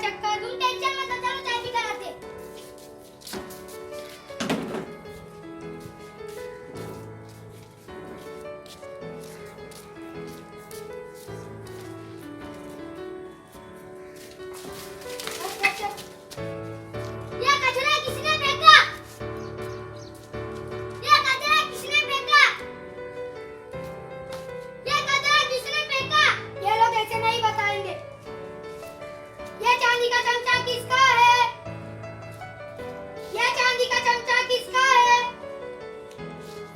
चक्कर। तुम टेंशन मत लो, चलो चाय पी कर आते। ये कचरा किसने फेंका? ये कचरा किसने फेंका? ये कचरा किसने फेंका? ये लोग ऐसे नहीं बताएंगे। ये चांदी का चमचा किसका है? ये चांदी का चमचा किसका है?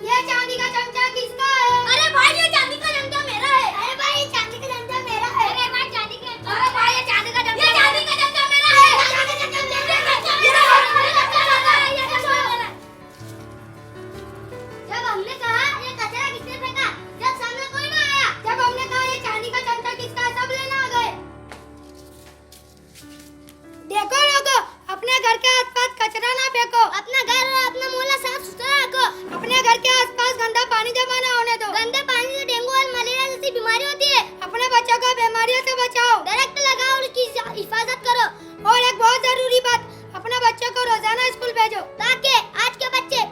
ये चांदी का चमचा किसका है? अरे भाई ये चांदी का चमचा मेरा है। अरे भाई ये चांदी का चमचा मेरा है। अरे भाई चांदी का, अरे भाई ये चांदी का चमचा, ये चांदी का चमचा मेरा है। चांदी का चमचा मेरा है। जब हमने कहा ये कचरा किसने फेंका, जब सामने कोई ना आया। जब हमने कहा ये चांदी का चमचा किसका है, सब लेना आ गए। देखो लोगों, अपने घर के आसपास कचरा ना फेंको। अपना घर और अपना मोहल्ला साफ सुथरा रखो। अपने घर के आसपास गंदा पानी जमा ना होने दो। गंदे पानी से डेंगू और मलेरिया जैसी बीमारी होती है। अपने बच्चों को बीमारियों से बचाओ। दरख्त लगाओ और उसकी हिफाजत करो। और एक बहुत जरूरी बात, अपने बच्चों को रोजाना स्कूल भेजो ताकि आज के बच्चे